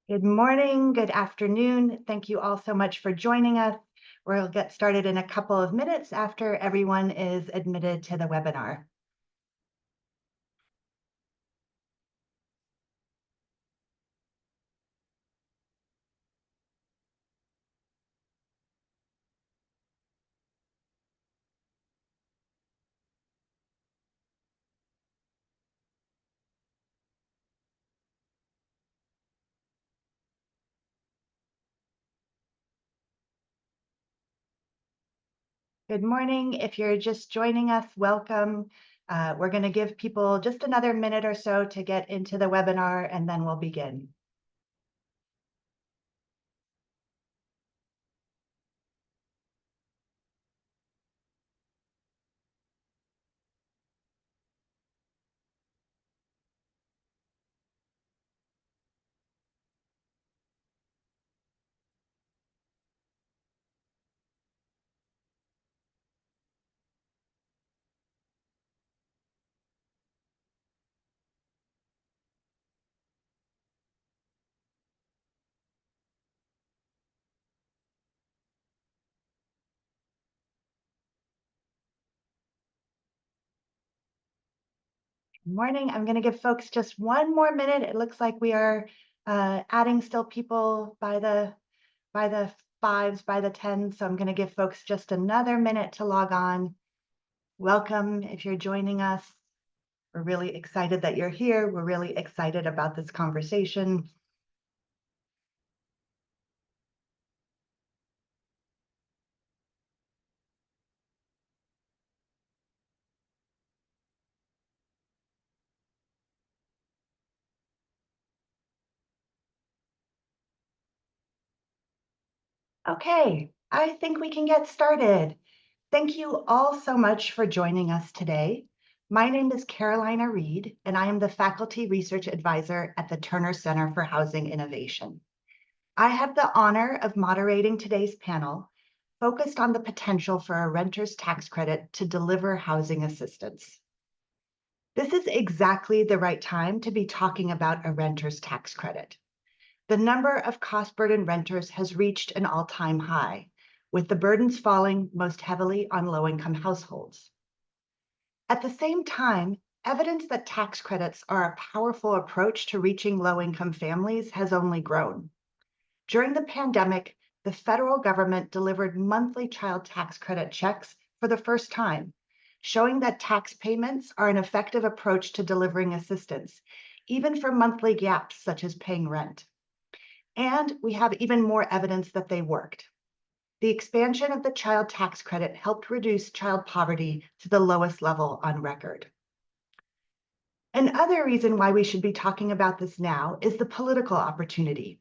Good morning, good afternoon. Thank you all so much for joining us. We'll get started in a couple of minutes after everyone is admitted to the webinar. Good morning. If you're just joining us, welcome. We're going to give people just another minute or so to get into the webinar, and then we'll begin. Good morning. I'm going to give folks just one more minute. It looks like we are adding still people by the fives, by the tens. So I'm going to give folks just another minute to log on. Welcome if you're joining us. We're really excited that you're here. We're really excited about this conversation. Okay, I think we can get started. Thank you all so much for joining us today. My name is Reid, and I am the Faculty Research Advisor at the Terner Center for Housing Innovation. I have the honor of moderating today's panel, focused on the potential for a renter's tax credit to deliver housing assistance. This is exactly the right time to be talking about a renter's tax credit. The number of cost-burdened renters has reached an all-time high, with the burdens falling most heavily on low-income households. At the same time, evidence that tax credits are a powerful approach to reaching low-income families has only grown. During the pandemic, the federal government delivered monthly child tax credit checks for the first time, showing that tax payments are an effective approach to delivering assistance, even for monthly gaps such as paying rent. And we have even more evidence that they worked. The expansion of the child tax credit helped reduce child poverty to the lowest level on record. Another reason why we should be talking about this now is the political opportunity.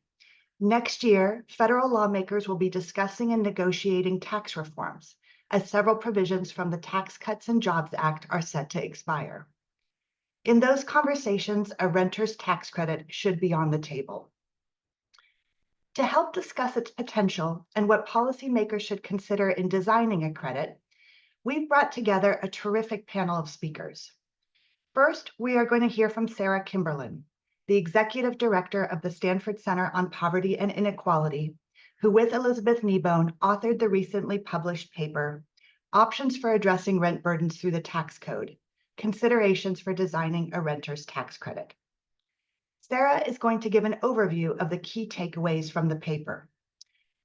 Next year, federal lawmakers will be discussing and negotiating tax reforms, as several provisions from the Tax Cuts and Jobs Act are set to expire. In those conversations, a renter's tax credit should be on the table. To help discuss its potential and what policymakers should consider in designing a credit, we've brought together a terrific panel of speakers. First, we are going to hear from Sara Kimberlin, the Executive Director of the Stanford Center on Poverty and Inequality, who with Elizabeth Kneebone authored the recently published paper, Options for Addressing Rent Burdens Through the Tax Code, Considerations for Designing a Renter's Tax Credit. Sara is going to give an overview of the key takeaways from the paper.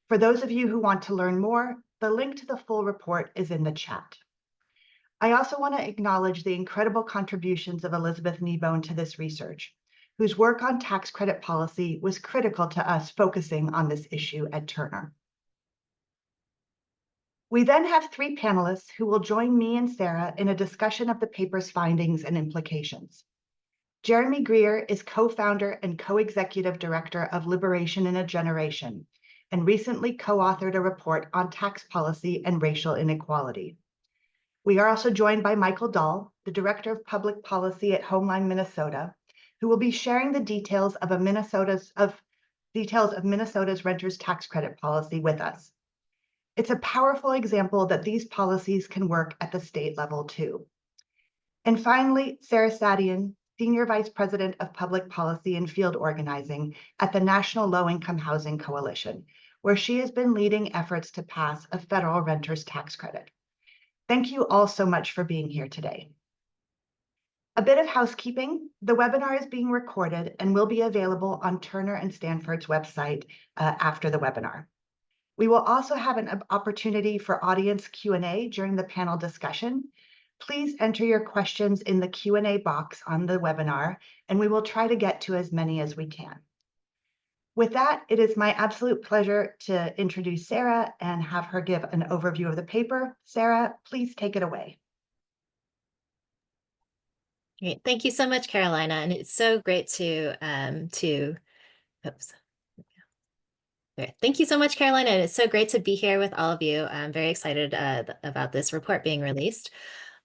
For those of you who want to learn more, the link to the full report is in the chat. I also want to acknowledge the incredible contributions of Elizabeth Kneebone to this research, whose work on tax credit policy was critical to us focusing on this issue at Terner. We then have three panelists who will join me and Sara in a discussion of the paper's findings and implications. Jeremy Greer is co-founder and co-executive director of Liberation in a Generation, and recently co-authored a report on tax policy and racial inequality. We are also joined by Michael Dahl, the director of public policy at Homeline Minnesota, who will be sharing the details of Minnesota's renters tax credit policy with us. It's a powerful example that these policies can work at the state level too. And finally, Sarah Sadian, Senior Vice President of Public Policy and Field Organizing at the National Low-Income Housing Coalition, where she has been leading efforts to pass a federal renter's tax credit. Thank you all so much for being here today. A bit of housekeeping. The webinar is being recorded and will be available on Terner and Stanford's website after the webinar. We will also have an opportunity for audience Q&A during the panel discussion. Please enter your questions in the Q&A box on the webinar, and we will try to get to as many as we can. With that, it is my absolute pleasure to introduce Sara and have her give an overview of the paper. Sara, please take it away. Great. Thank you so much, Carolina. And it's so great oops. Okay. Thank you so much, Carolina. And it's so great to be here with all of you. I'm very excited about this report being released.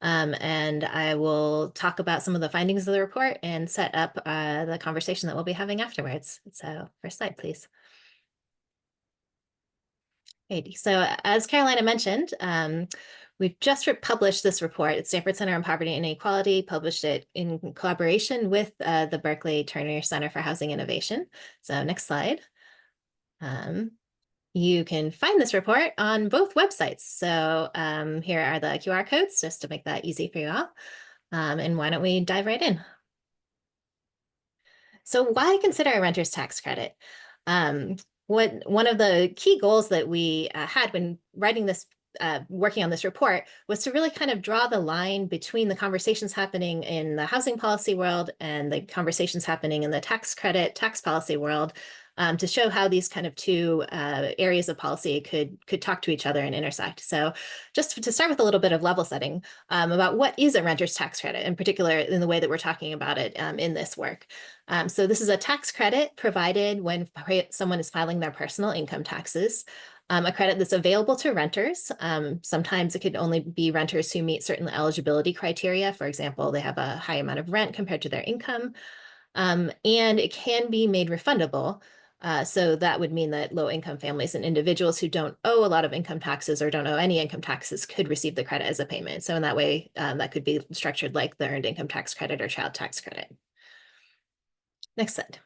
And I will talk about some of the findings of the report and set up the conversation that we'll be having afterwards. So first slide, please. Okay. So as Carolina mentioned, we've just published this report at Stanford Center on Poverty Inequality, published it in collaboration with the Berkeley Terner Center for Housing Innovation. So next slide. You can find this report on both websites. So here are the QR codes just to make that easy for you all. And why don't we dive right in? So why consider a renter's tax credit? One of the key goals that we had when writing this, working on this report, was to really kind of draw the line between the conversations happening in the housing policy world and the conversations happening in the tax credit, tax policy world, to show how these kind of two areas of policy could talk to each other and intersect. So just to start with a little bit of level setting about what is a renter's tax credit, in particular in the way that we're talking about it in this work. So this is a tax credit provided when someone is filing their personal income taxes. A credit that's available to renters. Sometimes it could only be renters who meet certain eligibility criteria. For example, they have a high amount of rent compared to their income. And it can be made refundable. So that would mean that low-income families and individuals who don't owe a lot of income taxes or don't owe any income taxes could receive the credit as a payment. So in that way, that could be structured like the earned income tax credit or child tax credit. Next slide.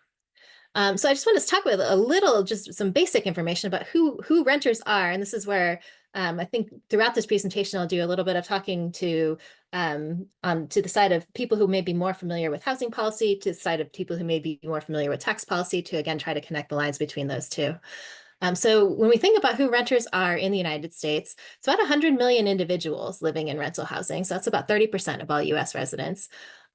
So I just want to talk with a little, just some basic information about who renters are. And this is where I think throughout this presentation, I'll do a little bit of talking to the side of people who may be more familiar with housing policy, to the side of people who may be more familiar with tax policy, to again, try to connect the lines between those two. So when we think about who renters are in the United States, it's about 100 million individuals living in rental housing. So that's about 30% of all US residents.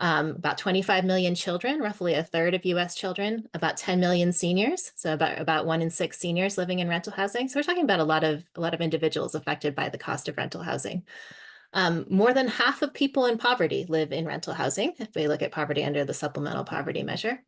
About 25 million children, roughly a third of US children, about 10 million seniors. So about 1 in 6 seniors living in rental housing. So we're talking about a lot of individuals affected by the cost of rental housing. More than half of people in poverty live in rental housing, if we look at poverty under the supplemental poverty measure.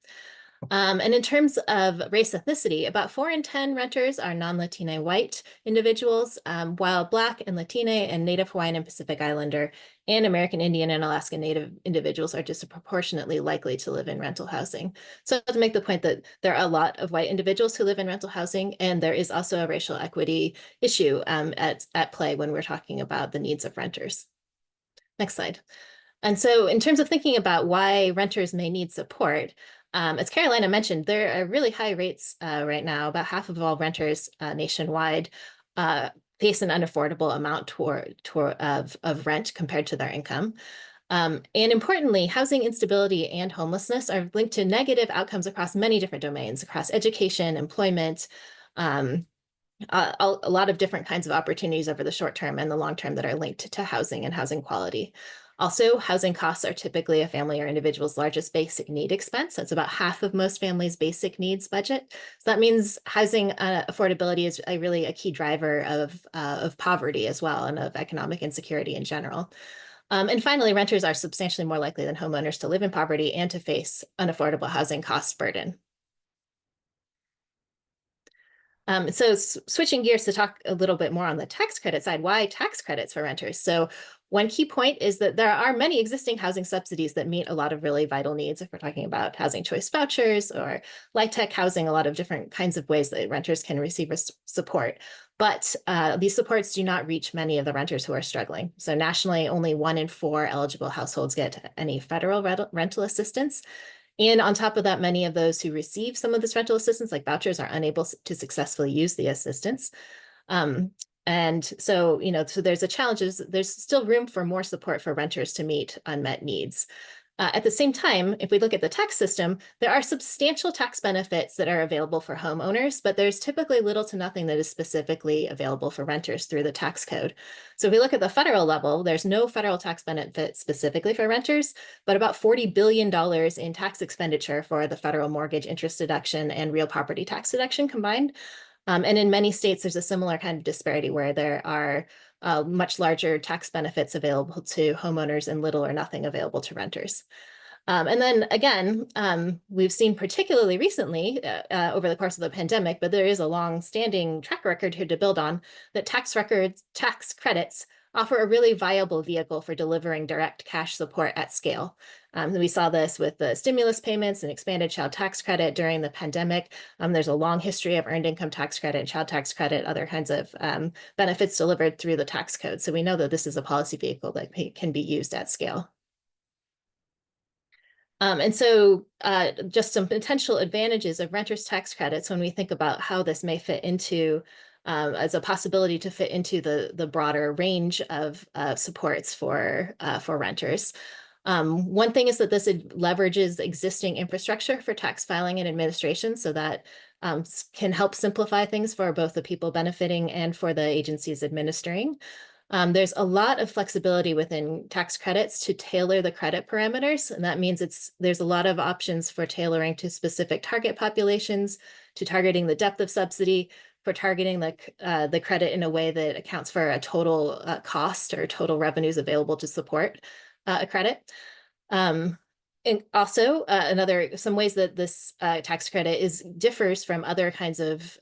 And in terms of race ethnicity, about 4 in 10 renters are non-Latina white individuals, while Black and Latina and Native Hawaiian and Pacific Islander and American Indian and Alaska Native individuals are disproportionately likely to live in rental housing. So to make the point that there are a lot of white individuals who live in rental housing, and there is also a racial equity issue at play when we're talking about the needs of renters. Next slide. And so in terms of thinking about why renters may need support, as Carolina mentioned, there are really high rates right now. About half of all renters nationwide face an unaffordable amount of rent compared to their income. And importantly, housing instability and homelessness are linked to negative outcomes across many different domains, across education, employment, a lot of different kinds of opportunities over the short term and the long term that are linked to housing and housing quality. Also, housing costs are typically a family or individual's largest basic need expense. That's about half of most families' basic needs budget. So that means housing affordability is really a key driver of poverty as well, and of economic insecurity in general. And finally, renters are substantially more likely than homeowners to live in poverty and to face unaffordable housing cost burden. So switching gears to talk a little bit more on the tax credit side, why tax credits for renters? So One key point is that there are many existing housing subsidies that meet a lot of really vital needs. If we're talking about housing choice vouchers or light tech housing, a lot of different kinds of ways that renters can receive support. But these supports do not reach many of the renters who are struggling. So nationally, only 1 in 4 eligible households get any federal rental assistance. And on top of that, many of those who receive some of this rental assistance, like vouchers, are unable to successfully use the assistance. And so, so there's a challenge, there's still room for more support for renters to meet unmet needs. At the same time, if we look at the tax system, there are substantial tax benefits that are available for homeowners, but there's typically little to nothing that is specifically available for renters through the tax code. So if we look at the federal level, there's no federal tax benefit specifically for renters, but about $40 billion in tax expenditure for the federal mortgage interest deduction and real property tax deduction combined. And in many states, there's a similar kind of disparity where there are much larger tax benefits available to homeowners and little or nothing available to renters. And then again, we've seen particularly recently over the course of the pandemic, but there is a long-standing track record here to build on, that tax credits offer a really viable vehicle for delivering direct cash support at scale. We saw this with the stimulus payments and expanded child tax credit during the pandemic. There's a long history of earned income tax credit, child tax credit, other kinds of benefits delivered through the tax code. So we know that this is a policy vehicle that can be used at scale. And so just some potential advantages of renters tax credits when we think about how this may fit into as a possibility to fit into the broader range of supports for renters. One thing is that this leverages existing infrastructure for tax filing and administration, so that can help simplify things for both the people benefiting and for the agencies administering. There's a lot of flexibility within tax credits to tailor the credit parameters, and that means there's a lot of options for tailoring to specific target populations, to targeting the depth of subsidy, for targeting the credit in a way that accounts for a total cost or total revenues available to support a credit. And also some ways that this tax credit differs from other kinds of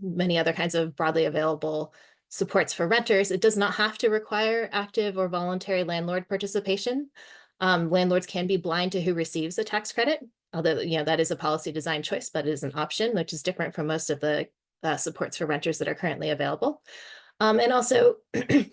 many other kinds of broadly available supports for renters. It does not have to require active or voluntary landlord participation. Landlords can be blind to who receives the tax credit, although that is a policy design choice, but it is an option, which is different from most of the supports for renters that are currently available. And also,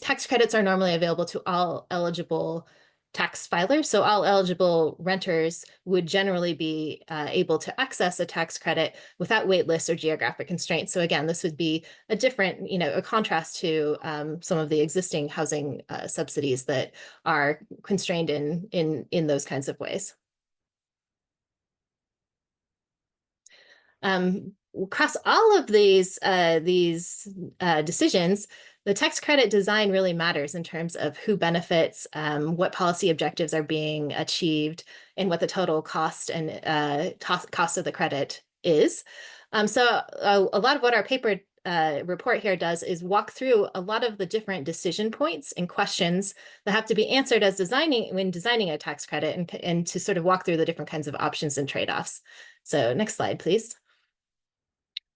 tax credits are normally available to all eligible tax filers. So all eligible renters would generally be able to access a tax credit without wait lists or geographic constraints. So again, this would be a different, a contrast to some of the existing housing subsidies that are constrained in those kinds of ways. Across all of these decisions, the tax credit design really matters in terms of who benefits, what policy objectives are being achieved, and what the total cost and cost of the credit is. So a lot of what our paper report here does is walk through a lot of the different decision points and questions that have to be answered when designing a tax credit, and to sort of walk through the different kinds of options and trade-offs. So next slide, please.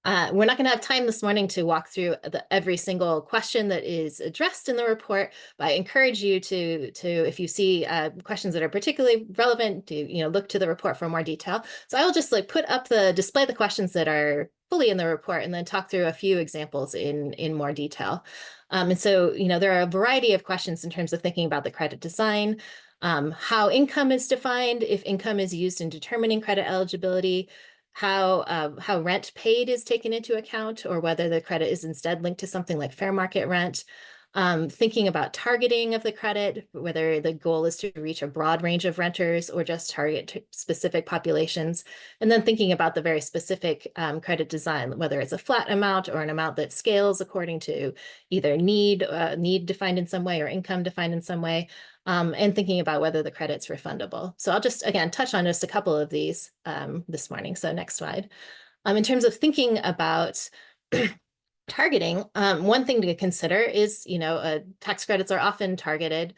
We're not going to have time this morning to walk through every single question that is addressed in the report, but I encourage you to if you see questions that are particularly relevant, to look to the report for more detail. So I will just display the questions that are fully in the report, and then talk through a few examples in more detail. And so there are a variety of questions in terms of thinking about the credit design, how income is defined, if income is used in determining credit eligibility, how rent paid is taken into account, or whether the credit is instead linked to something like fair market rent. Thinking about targeting of the credit, whether the goal is to reach a broad range of renters or just target specific populations. And then thinking about the very specific credit design, whether it's a flat amount or an amount that scales according to either need defined in some way or income defined in some way. And thinking about whether the credit's refundable. So I'll just, again, touch on just a couple of these this morning. So next slide. In terms of thinking about targeting, one thing to consider is, tax credits are often targeted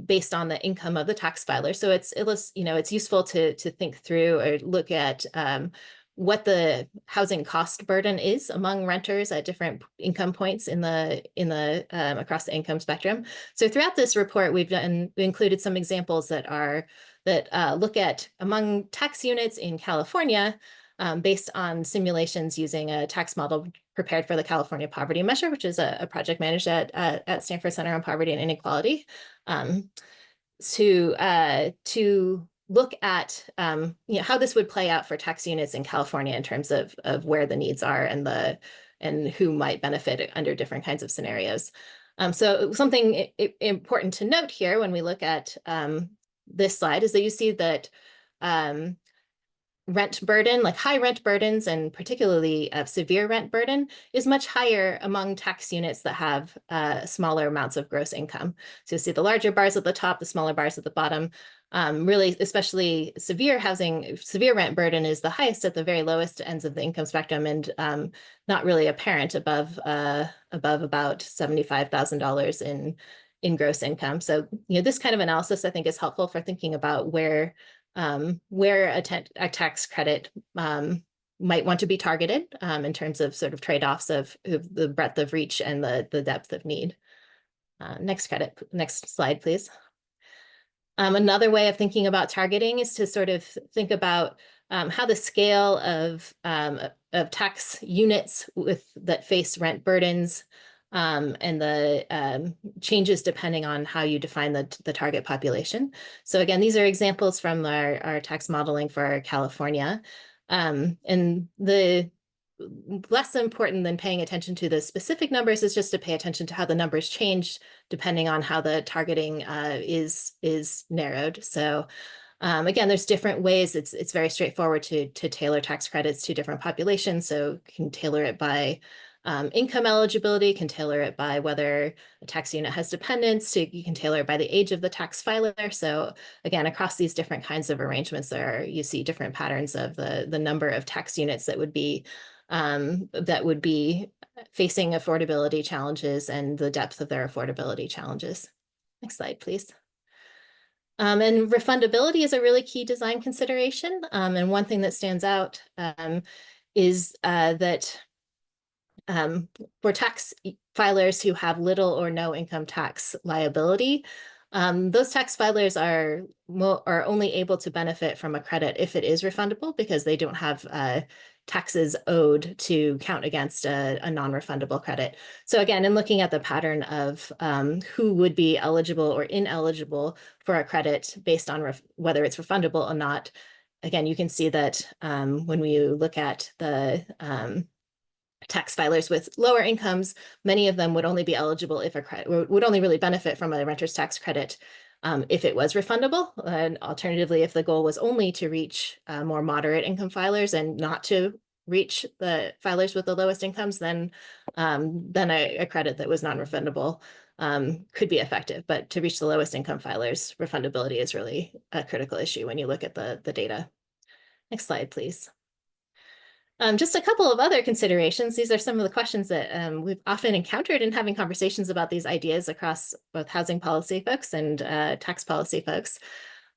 based on the income of the tax filer. So it's useful to think through or look at what the housing cost burden is among renters at different income points in the across the income spectrum. So throughout this report, we included some examples that look at among tax units in California, based on simulations using a tax model prepared for the California Poverty Measure, which is a project managed at Stanford Center on Poverty and Inequality, to look at how this would play out for tax units in California in terms of where the needs are and who might benefit under different kinds of scenarios. So something important to note here when we look at this slide is that you see that rent burden, like high rent burdens and particularly severe rent burden, is much higher among tax units that have smaller amounts of gross income. So you see the larger bars at the top, the smaller bars at the bottom. Really, especially severe rent burden is the highest at the very lowest ends of the income spectrum, and not really apparent above about $75,000 in gross income. So this kind of analysis I think is helpful for thinking about where a tax credit might want to be targeted in terms of sort of trade-offs of the breadth of reach and the depth of need. Next slide, please. Another way of thinking about targeting is to sort of think about how the scale of tax units that face rent burdens and the changes depending on how you define the target population. So again, these are examples from our tax modeling for California. And the less important than paying attention to the specific numbers is just to pay attention to how the numbers change depending on how the targeting is narrowed. So again, there's different ways. It's very straightforward to tailor tax credits to different populations. So you can tailor it by income eligibility, can tailor it by whether a tax unit has dependents, you can tailor it by the age of the tax filer. So again, across these different kinds of arrangements, you see different patterns of the number of tax units that would be facing affordability challenges and the depth of their affordability challenges. Next slide, please. And refundability is a really key design consideration. And one thing that stands out is that for tax filers who have little or no income tax liability, those tax filers are only able to benefit from a credit if it is refundable, because they don't have taxes owed to count against a non-refundable credit. So again, in looking at the pattern of who would be eligible or ineligible for a credit based on whether it's refundable or not, again, you can see that when we look at the tax filers with lower incomes, many of them would only be eligible if would only really benefit from a renter's tax credit if it was refundable. And alternatively, if the goal was only to reach more moderate income filers and not to reach the filers with the lowest incomes, then a credit that was non-refundable could be effective. But to reach the lowest income filers, refundability is really a critical issue when you look at the data. Next slide, please. Just a couple of other considerations. These are some of the questions that we've often encountered in having conversations about these ideas across both housing policy folks and tax policy folks.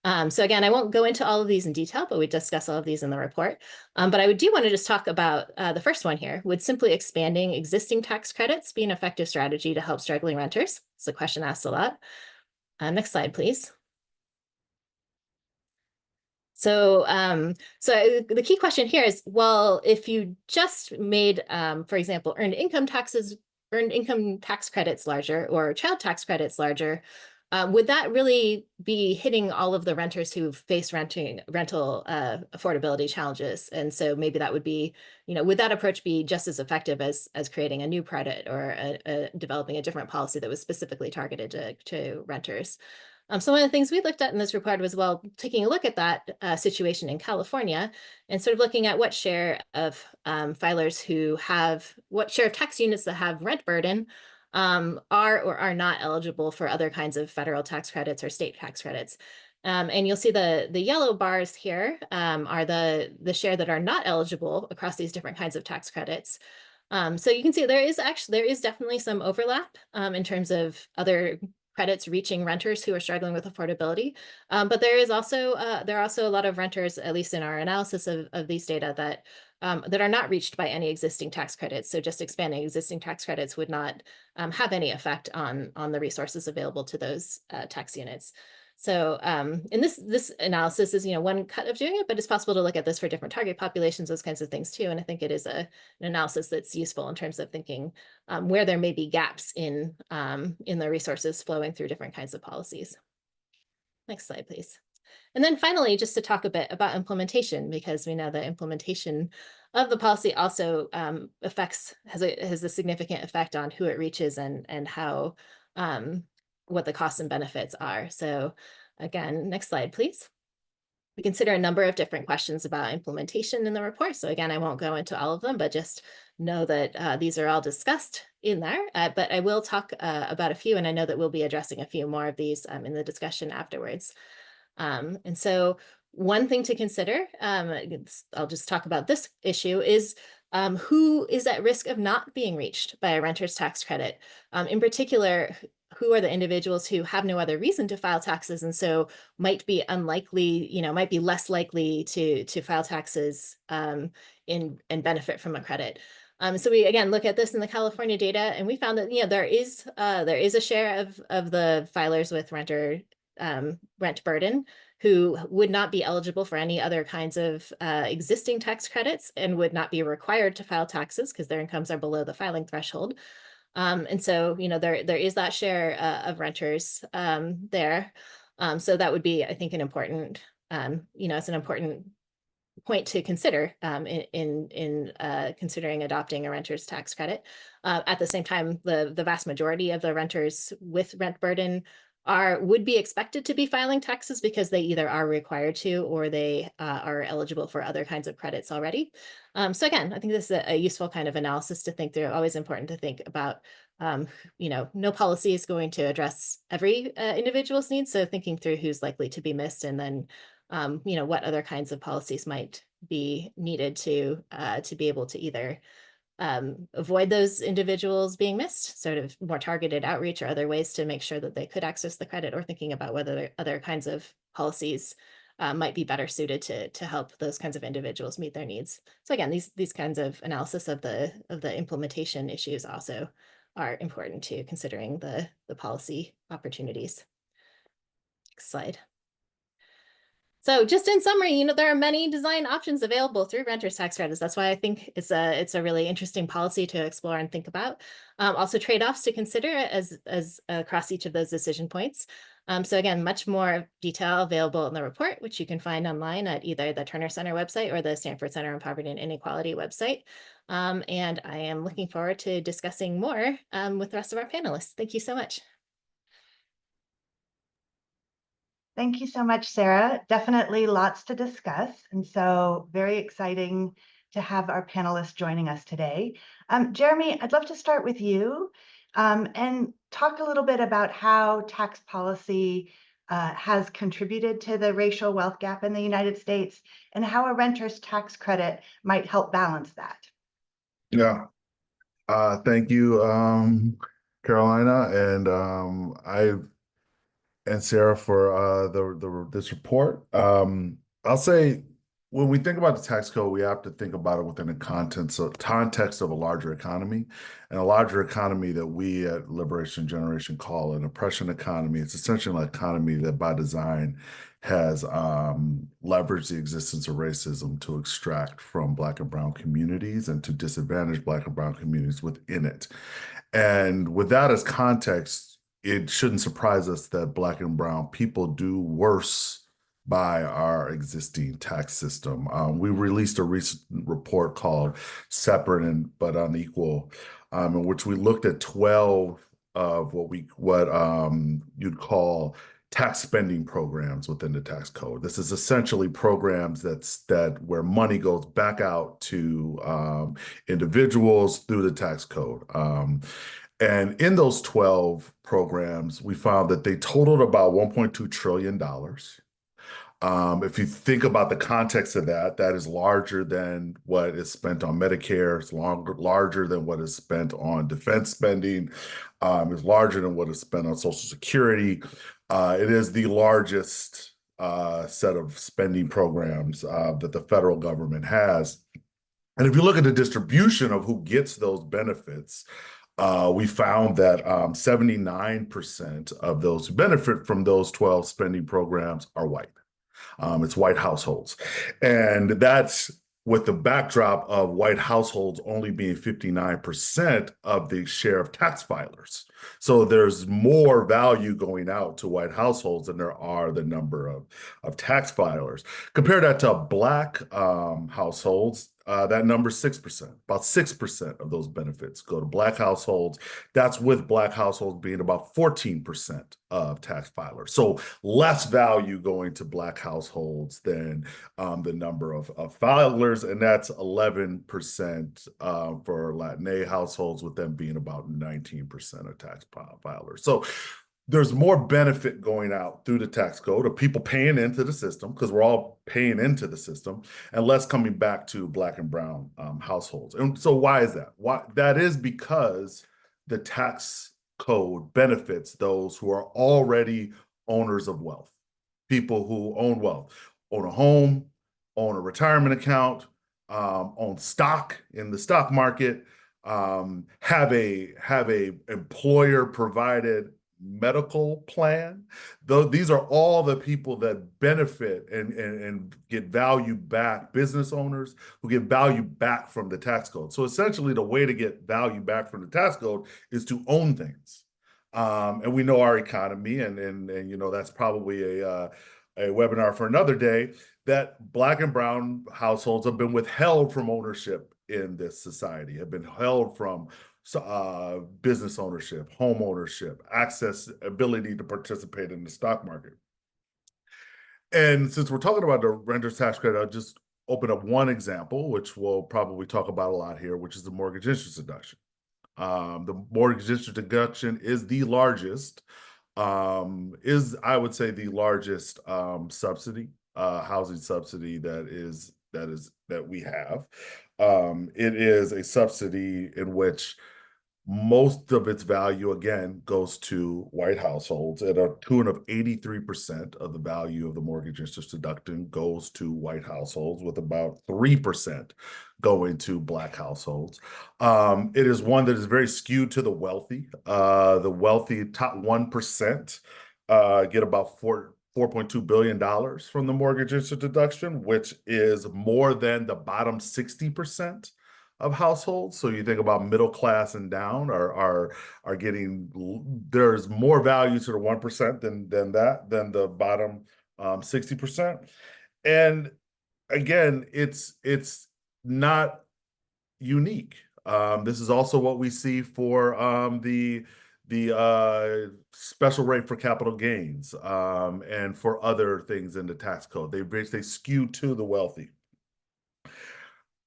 So again, I won't go into all of these in detail, but we discuss all of these in the report. But I do want to just talk about the first one here. Would simply expanding existing tax credits be an effective strategy to help struggling renters? It's a question asked a lot. Next slide, please. So, the key question here is, well, if you just made, for example, earned income tax credits larger or child tax credits larger, would that really be hitting all of the renters who face rental affordability challenges? And so maybe that would be, would that approach be just as effective as creating a new credit or developing a different policy that was specifically targeted to renters? So one of the things we looked at in this report was, well, taking a look at that situation in California and sort of looking at what share of what share of tax units that have rent burden are or are not eligible for other kinds of federal tax credits or state tax credits. And you'll see the yellow bars here are the share that are not eligible across these different kinds of tax credits. So you can see there is definitely some overlap in terms of other credits reaching renters who are struggling with affordability. But there are also a lot of renters, at least in our analysis of these data, that are not reached by any existing tax credits. So just expanding existing tax credits would not have any effect on the resources available to those tax units. So in this analysis is, one cut of doing it, but it's possible to look at this for different target populations, those kinds of things too. And I think it is an analysis that's useful in terms of thinking where there may be gaps in the resources flowing through different kinds of policies. Next slide, please. And then finally, just to talk a bit about implementation, because we know that implementation of the policy also has a significant effect on who it reaches and how what the costs and benefits are. So again, next slide, please. We consider a number of different questions about implementation in the report. So again, I won't go into all of them, but just know that these are all discussed in there. But I will talk about a few, and I know that we'll be addressing a few more of these in the discussion afterwards. And so one thing to consider, I'll just talk about this issue, is who is at risk of not being reached by a renter's tax credit. In particular, who are the individuals who have no other reason to file taxes and so might be unlikely, might be less likely to file taxes and benefit from a credit. So we again look at this in the California data, and we found that there is a share of the filers with rent burden who would not be eligible for any other kinds of existing tax credits and would not be required to file taxes because their incomes are below the filing threshold. And so, there is that share of renters there. So that would be, I think, an important, it's an important point to consider in considering adopting a renter's tax credit. At the same time, the vast majority of the renters with rent burden would be expected to be filing taxes because they either are required to or they are eligible for other kinds of credits already. So again, I think this is a useful kind of analysis to think through. Always important to think about, no policy is going to address every individual's needs. So thinking through who's likely to be missed, and then, what other kinds of policies might be needed to be able to either avoid those individuals being missed, sort of more targeted outreach or other ways to make sure that they could access the credit, or thinking about whether other kinds of policies might be better suited to help those kinds of individuals meet their needs. So again, these kinds of analysis of the implementation issues also are important to considering the policy opportunities. Next slide. So just in summary, there are many design options available through renters tax credits. That's why I think it's a really interesting policy to explore and think about. Also trade-offs to consider as across each of those decision points. So again, much more detail available in the report, which you can find online at either the Terner Center website or the Stanford Center on Poverty and Inequality website. And I am looking forward to discussing more with the rest of our panelists. Thank you so much. Thank you so much, Sarah. Definitely lots to discuss. And so very exciting to have our panelists joining us today. Jeremy, I'd love to start with you and talk a little bit about how tax policy has contributed to the racial wealth gap in the United States and how a renter's tax credit might help balance that. Yeah. Thank you, Carolina, and Sarah for this report. I'll say when we think about the tax code, we have to think about it within the context of a larger economy, and a larger economy that we at Liberation Generation call an oppression economy. It's essentially an economy that by design has leveraged the existence of racism to extract from Black and Brown communities and to disadvantage Black and Brown communities within it. And with that as context, it shouldn't surprise us that Black and Brown people do worse by our existing tax system. We released a recent report called Separate but Unequal, in which we looked at 12 of what you'd call tax spending programs within the tax code. This is essentially programs where money goes back out to individuals through the tax code. And in those 12 programs, we found that they totaled about $1.2 trillion. If you think about the context of that, that is larger than what is spent on Medicare. It's larger than what is spent on defense spending. It's larger than what is spent on Social Security. It is the largest set of spending programs that the federal government has. And if you look at the distribution of who gets those benefits, we found that 79% of those who benefit from those 12 spending programs are white. It's white households. And that's with the backdrop of white households only being 59% of the share of tax filers. So there's more value going out to white households than there are the number of tax filers. Compare that to Black households. That number is 6%. About 6% of those benefits go to Black households. That's with Black households being about 14% of tax filers. So less value going to Black households than the number of filers, and that's 11% for Latinx households, with them being about 19% of tax filers. So there's more benefit going out through the tax code of people paying into the system, because we're all paying into the system, and less coming back to Black and brown households. And so why is that? Why? That is because the tax code benefits those who are already owners of wealth, people who own wealth, own a home, own a retirement account, own stock in the stock market, have a employer provided medical plan. Though these are all the people that benefit and get value back, business owners who get value back from the tax code. So essentially the way to get value back from the tax code is to own things. And we know our economy, and you know, that's probably a webinar for another day, that Black and brown households have been withheld from ownership in this society, have been held from business ownership, home ownership, access, ability to participate in the stock market. And since we're talking about the renter's tax credit, I'll just open up one example, which we'll probably talk about a lot here, which is the mortgage interest deduction. The mortgage interest deduction is the largest, I would say the largest subsidy, housing subsidy that we have. It is a subsidy in which most of its value, again, goes to white households. At a tune of 83% of the value of the mortgage interest deduction goes to white households, with about 3% going to Black households. It is one that is very skewed to the wealthy. The wealthy top 1% get about $4.2 billion from the mortgage interest deduction, which is more than the bottom 60% of households. So you think about middle class and down are getting, there's more value to the 1% than the bottom 60%. And again, it's not unique. This is also what we see for the special rate for capital gains and for other things in the tax code. They skew to the wealthy.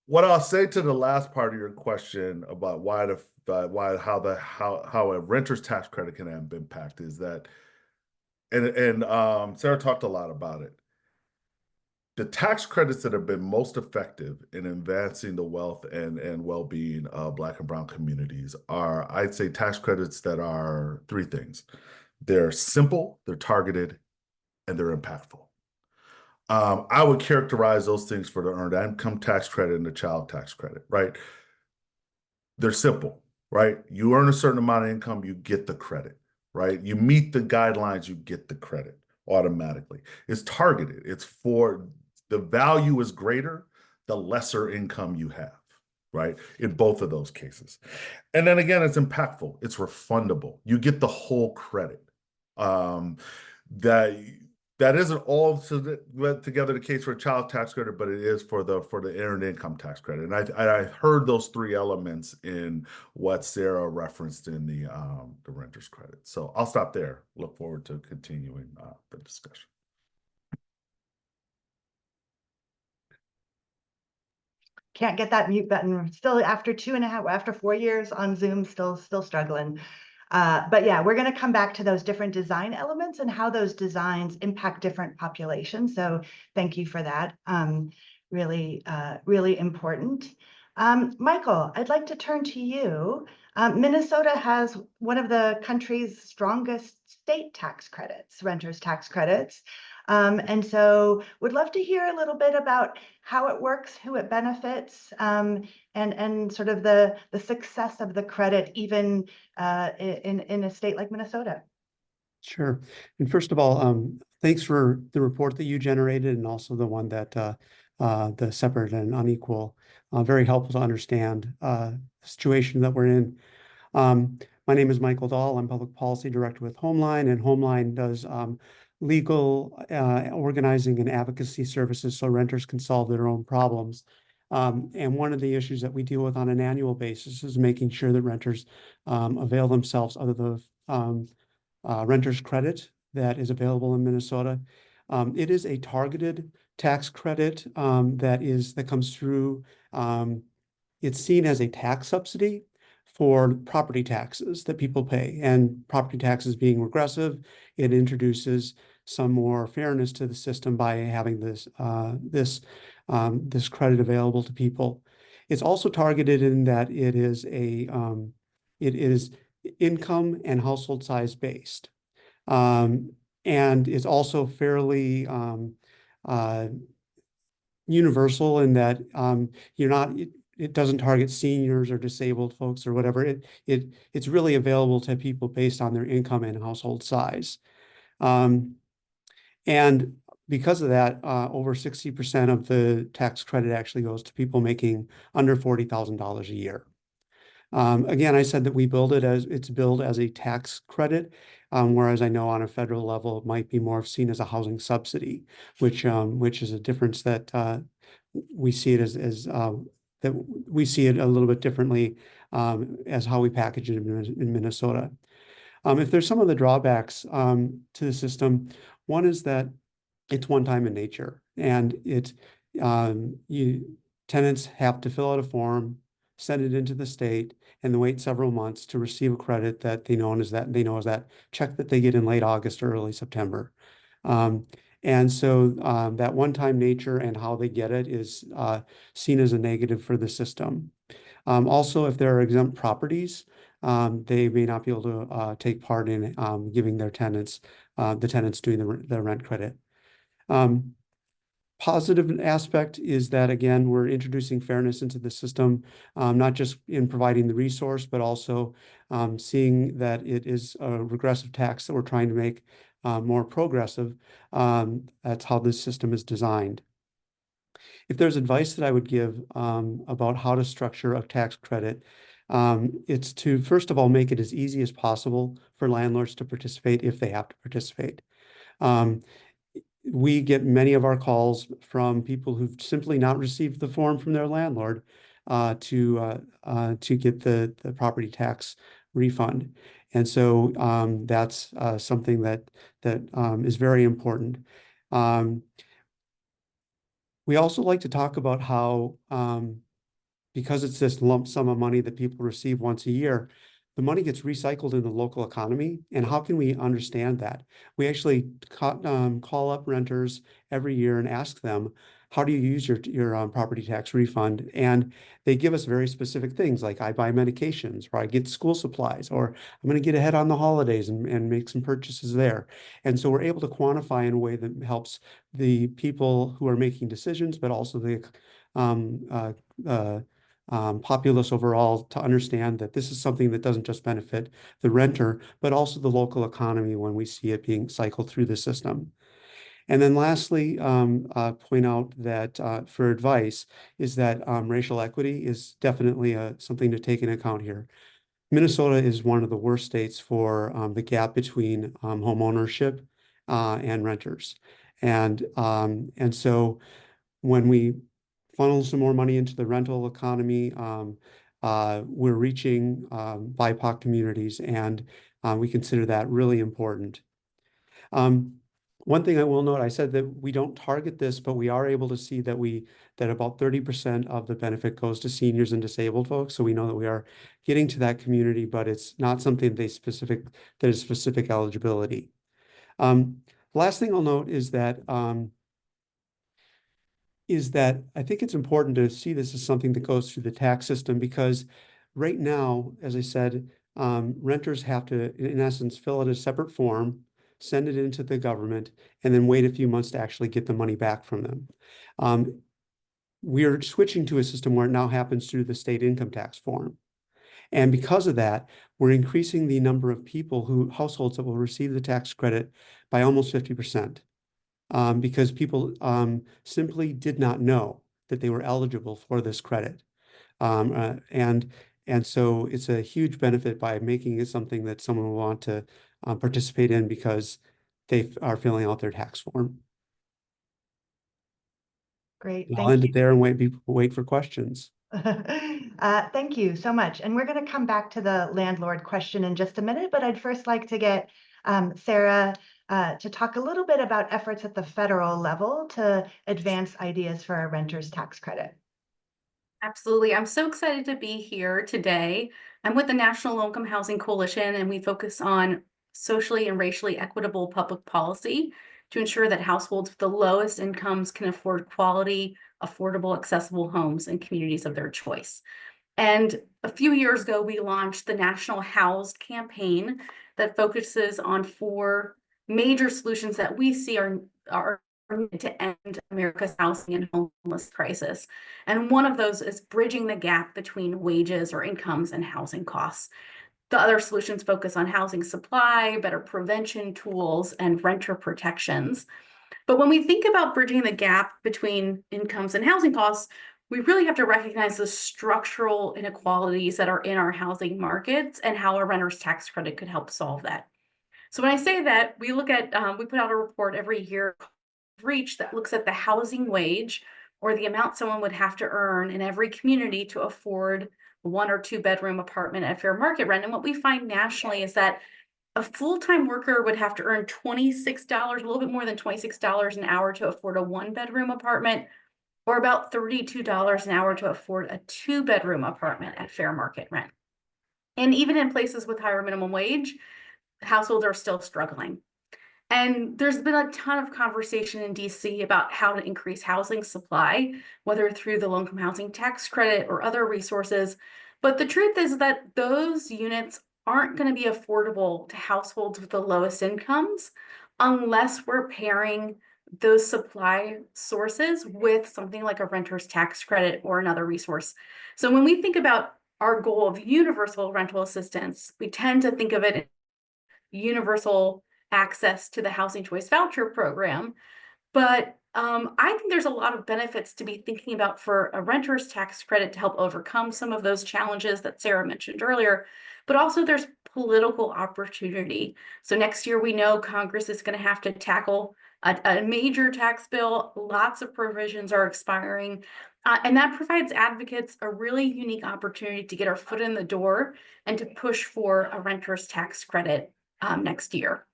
What I'll say to the last part of your question about how a renter's tax credit can have impact is that, and Sara talked a lot about it. The tax credits that have been most effective in advancing the wealth and well-being of Black and brown communities are, I'd say, tax credits that are three things. They're simple, they're targeted, and they're impactful. I would characterize those things for the earned income tax credit and the child tax credit, right? They're simple, right? You earn a certain amount of income, you get the credit, right? You meet the guidelines, you get the credit automatically. It's targeted. It's for the value is greater, the lesser income you have, right? In both of those cases. And then again, it's impactful. It's refundable. You get the whole credit. That isn't all together the case for a child tax credit, but it is for the earned income tax credit. And I heard those three elements in what Sara referenced in the renter's credit. So I'll stop there. Look forward to continuing the discussion. Can't get that mute button. Still after 4 years on Zoom, still struggling. But yeah, we're going to come back to those different design elements and how those designs impact different populations. So thank you for that. Really, really important. Michael, I'd like to turn to you. Minnesota has one of the country's strongest state tax credits, renters tax credits. And so would love to hear a little bit about how it works, who it benefits, and sort of the success of the credit, even in a state like Minnesota. Sure. And first of all, thanks for the report that you generated and also the one that the separate and unequal, very helpful to understand the situation that we're in. My name is Michael Dahl. I'm Public Policy Director with Homeline, and Homeline does legal organizing and advocacy services so renters can solve their own problems. And one of the issues that we deal with on an annual basis is making sure that renters avail themselves of the renter's credit that is available in Minnesota. It is a targeted tax credit that comes through. It's seen as a tax subsidy for property taxes that people pay, and property taxes being regressive, it introduces some more fairness to the system by having this credit available to people. It's also targeted in that it is income and household size based, and it's also fairly universal in that it doesn't target seniors or disabled folks or whatever. It's really available to people based on their income and household size. And because of that, over 60% of the tax credit actually goes to people making under $40,000 a year. Again, I said that it's billed as a tax credit, whereas I know on a federal level, it might be more seen as a housing subsidy, which is a difference that we see it that we see it a little bit differently as how we package it in Minnesota. If there's some of the drawbacks to the system, one is that it's one time in nature, and tenants have to fill out a form, send it into the state, and then wait several months to receive a credit that they know is that check that they get in late August or early September. And so that one-time nature and how they get it is seen as a negative for the system. Also, if there are exempt properties, they may not be able to take part in giving their tenants, the tenants doing the rent credit. Positive aspect is that, again, we're introducing fairness into the system, not just in providing the resource, but also seeing that it is a regressive tax that we're trying to make more progressive. That's how this system is designed. If there's advice that I would give about how to structure a tax credit, it's to, first of all, make it as easy as possible for landlords to participate if they have to participate. We get many of our calls from people who've simply not received the form from their landlord to get the property tax refund. And so that's something that is very important. We also like to talk about how, because it's this lump sum of money that people receive once a year, the money gets recycled in the local economy. And how can we understand that? We actually call up renters every year and ask them, how do you use your property tax refund? And they give us very specific things like, I buy medications, or I get school supplies, or I'm going to get ahead on the holidays and make some purchases there. And so we're able to quantify in a way that helps the people who are making decisions, but also the populace overall to understand that this is something that doesn't just benefit the renter, but also the local economy when we see it being cycled through the system. And then lastly, point out that for advice is that racial equity is definitely something to take into account here. Minnesota is one of the worst states for the gap between home ownership and renters. And so when we funnel some more money into the rental economy, we're reaching BIPOC communities, and we consider that really important. One thing I will note, I said that we don't target this, but we are able to see that that about 30% of the benefit goes to seniors and disabled folks. So we know that we are getting to that community, but it's not something that is specific eligibility. Last thing I'll note is that I think it's important to see this as something that goes through the tax system, because right now, as I said, renters have to, in essence, fill out a separate form, send it into the government, and then wait a few months to actually get the money back from them. We're switching to a system where it now happens through the state income tax form. And because of that, we're increasing the number of households that will receive the tax credit by almost 50%. Because people simply did not know that they were eligible for this credit. And so it's a huge benefit by making it something that someone will want to participate in because they are filling out their tax form. Great, I'll thank end you. it there and wait for questions. Thank you so much. And we're going to come back to the landlord question in just a minute, but I'd first like to get Sara to talk a little bit about efforts at the federal level to advance ideas for a renter's tax credit. Absolutely. I'm so excited to be here today. I'm with the National Low Income Housing Coalition, and we focus on socially and racially equitable public policy to ensure that households with the lowest incomes can afford quality, affordable, accessible homes in communities of their choice. And a few years ago, we launched the National Housed campaign that focuses on 4 major solutions that we see are to end America's housing and homeless crisis. And one of those is bridging the gap between wages or incomes and housing costs. The other solutions focus on housing supply, better prevention tools, and renter protections. But when we think about bridging the gap between incomes and housing costs, we really have to recognize the structural inequalities that are in our housing markets and how a renter's tax credit could help solve that. So when I say that, we put out a report every year, Reach, that looks at the housing wage, or the amount someone would have to earn in every community to afford a 1 or 2 bedroom apartment at fair market rent. And what we find nationally is that a full-time worker would have to earn $26, a little bit more than $26 an hour to afford a 1 bedroom apartment, or about $32 an hour to afford a 2 bedroom apartment at fair market rent. And even in places with higher minimum wage, households are still struggling. And there's been a ton of conversation in DC about how to increase housing supply, whether through the low-income housing tax credit or other resources. But the truth is that those units aren't going to be affordable to households with the lowest incomes unless we're pairing those supply sources with something like a renter's tax credit or another resource. So when we think about our goal of universal rental assistance, we tend to think of it as universal access to the Housing Choice Voucher program. But I think there's a lot of benefits to be thinking about for a renter's tax credit to help overcome some of those challenges that Sara mentioned earlier. But also there's political opportunity. So next year, we know Congress is going to have to tackle a major tax bill. Lots of provisions are expiring. And that provides advocates a really unique opportunity to get our foot in the door and to push for a renter's tax credit next year.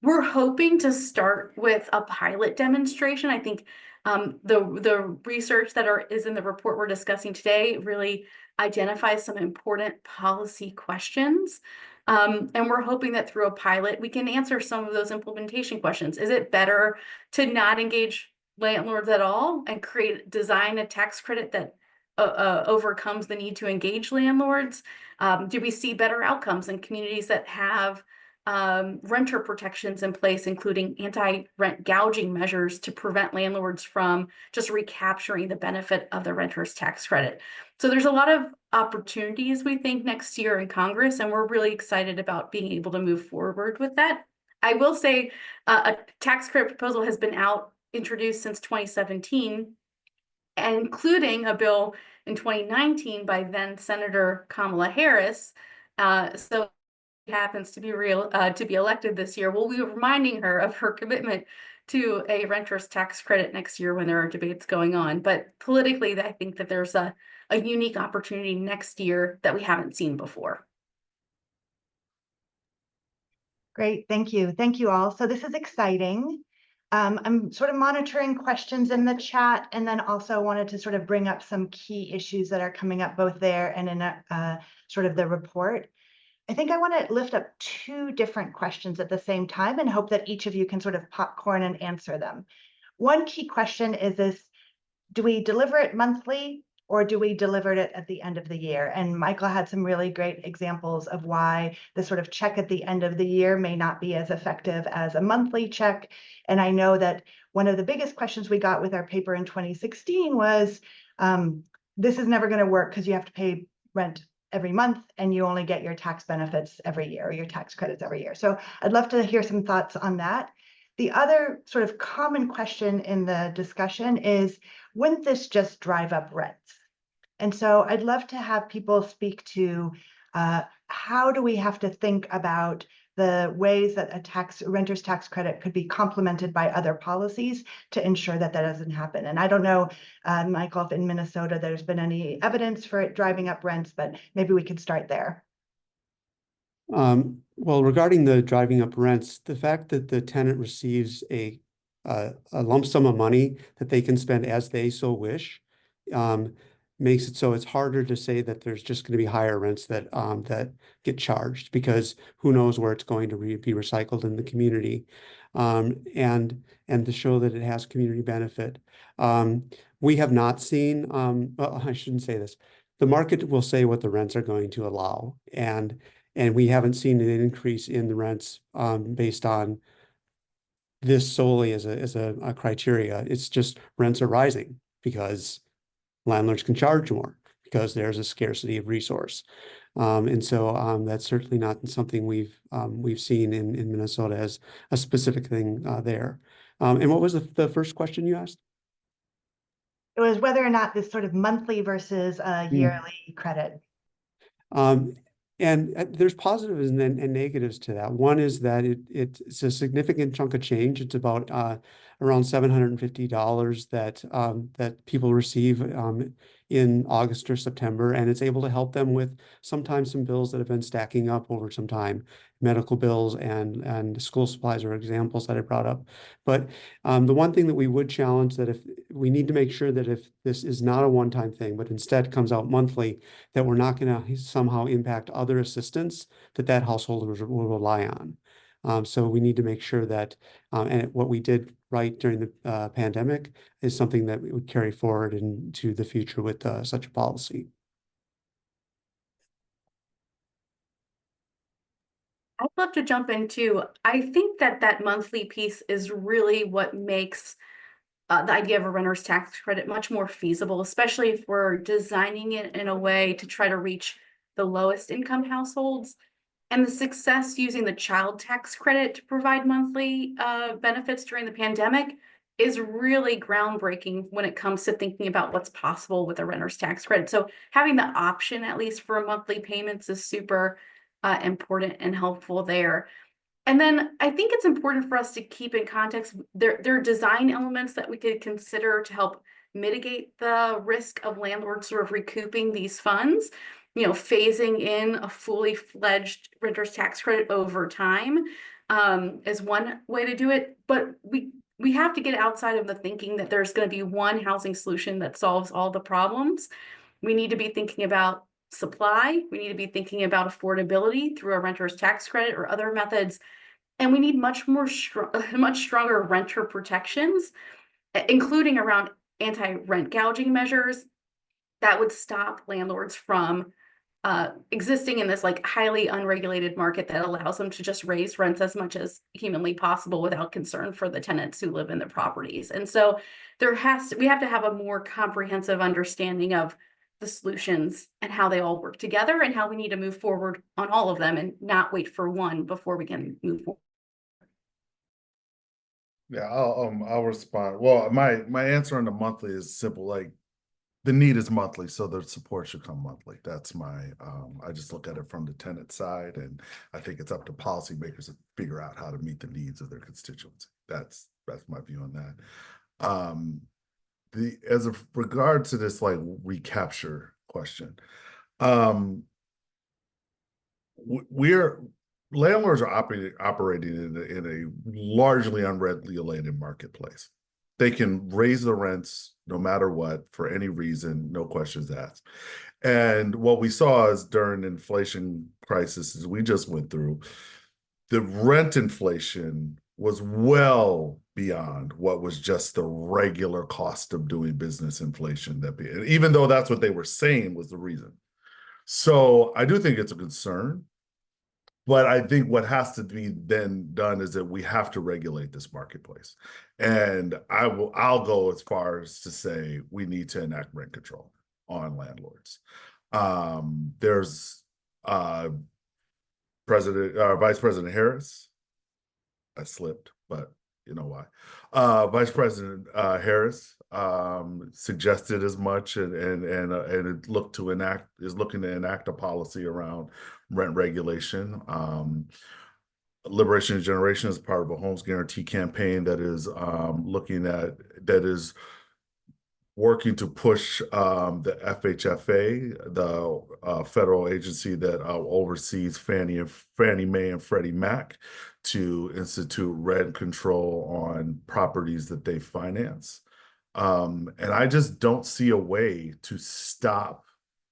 We're hoping to start with a pilot demonstration. I think the research that is in the report we're discussing today really identifies some important policy questions. And we're hoping that through a pilot, we can answer some of those implementation questions. Is it better to not engage landlords at all and design a tax credit that overcomes the need to engage landlords? Do we see better outcomes in communities that have renter protections in place, including anti-rent gouging measures to prevent landlords from just recapturing the benefit of the renter's tax credit? So there's a lot of opportunities, we think, next year in Congress, and we're really excited about being able to move forward with that. I will say a tax credit proposal has been introduced since 2017, including a bill in 2019 by then Senator Kamala Harris. So happens to be elected this year, we'll be reminding her of her commitment to a renter's tax credit next year when there are debates going on. But politically, I think that there's a unique opportunity next year that we haven't seen before. Great, thank you. Thank you all. So this is exciting. I'm sort of monitoring questions in the chat, and then also wanted to sort of bring up some key issues that are coming up both there and in sort of the report. I think I want to lift up two different questions at the same time and hope that each of you can sort of popcorn and answer them. One key question is this: do we deliver it monthly or do we deliver it at the end of the year? And Michael had some really great examples of why the sort of check at the end of the year may not be as effective as a monthly check. And I know that one of the biggest questions we got with our paper in 2016 was, this is never going to work because you have to pay rent every month and you only get your tax benefits every year, or your tax credits every year. So I'd love to hear some thoughts on that. The other sort of common question in the discussion is, wouldn't this just drive up rents? And so I'd love to have people speak to how do we have to think about the ways that a renter's tax credit could be complemented by other policies to ensure that that doesn't happen. And I don't know, Michael, if in Minnesota there's been any evidence for it driving up rents, but maybe we could start there. Well, regarding the driving up rents, the fact that the tenant receives a lump sum of money that they can spend as they so wish makes it so it's harder to say that there's just going to be higher rents that that get charged, because who knows where it's going to be recycled in the community, and to show that it has community benefit. We have not seen, well, I shouldn't say this. The market will say what the rents are going to allow, and we haven't seen an increase in the rents based on this solely as a criteria. It's just rents are rising because landlords can charge more because there's a scarcity of resource. And so that's certainly not something we've seen in Minnesota as a specific thing there. And what was the first question you asked? It was whether or not this sort of monthly versus yearly credit. And there's positives and negatives to that. One is that it's a significant chunk of change. It's about around $750 that people receive in August or September, and it's able to help them with sometimes some bills that have been stacking up over some time. Medical bills and school supplies are examples that I brought up. But the one thing that we would challenge, that if we need to make sure that if this is not a one-time thing, but instead comes out monthly, that we're not going to somehow impact other assistance that household will rely on. So we need to make sure that, and what we did right during the pandemic is something that we would carry forward into the future with such a policy. I'd love to jump in too. I think that monthly piece is really what makes the idea of a renter's tax credit much more feasible, especially if we're designing it in a way to try to reach the lowest income households. And the success using the child tax credit to provide monthly benefits during the pandemic is really groundbreaking when it comes to thinking about what's possible with a renter's tax credit. So having the option, at least for monthly payments, is super important and helpful there. And then I think it's important for us to keep in context, there are design elements that we could consider to help mitigate the risk of landlords sort of recouping these funds. You know, phasing in a fully fledged renter's tax credit over time is one way to do it. But we have to get outside of the thinking that there's going to be one housing solution that solves all the problems. We need to be thinking about supply. We need to be thinking about affordability through a renter's tax credit or other methods. And we need much stronger renter protections, including around anti-rent gouging measures that would stop landlords from existing in this like highly unregulated market that allows them to just raise rents as much as humanly possible without concern for the tenants who live in the properties. And so we have to have a more comprehensive understanding of the solutions and how they all work together and how we need to move forward on all of them and not wait for one before we can move forward. Yeah, I'll respond. Well, my answer on the monthly is simple. Like, the need is monthly, so the support should come monthly. That's my I just look at it from the tenant side, and I think it's up to policymakers to figure out how to meet the needs of their constituency. That's my view on that. As of regard to this like recapture question, we're landlords are operating in a largely unregulated marketplace. They can raise the rents no matter what for any reason, no questions asked. And what we saw is during the inflation crisis, as we just went through, the rent inflation was well beyond what was just the regular cost of doing business inflation. Even though that's what they were saying was the reason. So I do think it's a concern. But I think what has to be then done is that we have to regulate this marketplace. And I'll go as far as to say we need to enact rent control on landlords. There's Vice President Harris. I slipped, but you know why. Vice President Harris suggested as much, and it is looking to enact a policy around rent regulation. Liberation Generation is part of a homes guarantee campaign that is working to push the FHFA, the federal agency that oversees Fannie Mae and Freddie Mac, to institute rent control on properties that they finance. And I just don't see a way to stop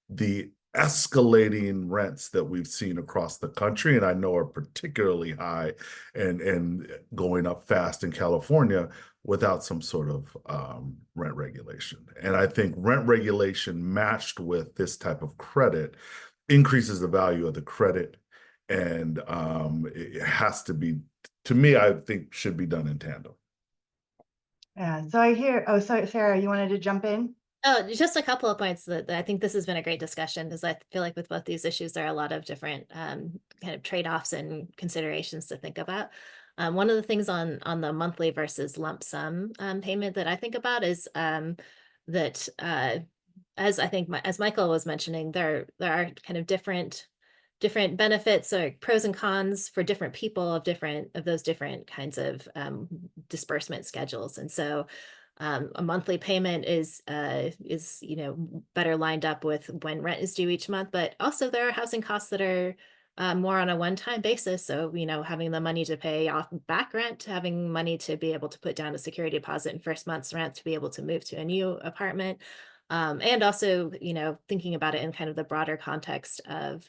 the escalating rents that we've seen across the country, and I know are particularly high and going up fast in California, without some sort of rent regulation. And I think rent regulation matched with this type of credit increases the value of the credit, and it has to be, to me, I think should be done in tandem. Yeah, so I hear, oh, sorry, Sarah, you wanted to jump in? Oh, just a couple of points that I think this has been a great discussion, because I feel like with both these issues, there are a lot of different kind of trade-offs and considerations to think about. One of the things on the monthly versus lump sum payment that I think about is that as I think as Michael was mentioning, there are kind of different benefits or pros and cons for different people of those different kinds of disbursement schedules. And so a monthly payment is better lined up with when rent is due each month, but also there are housing costs that are more on a one-time basis. So, having the money to pay off back rent, having money to be able to put down a security deposit in first month's rent to be able to move to a new apartment. And also, thinking about it in kind of the broader context of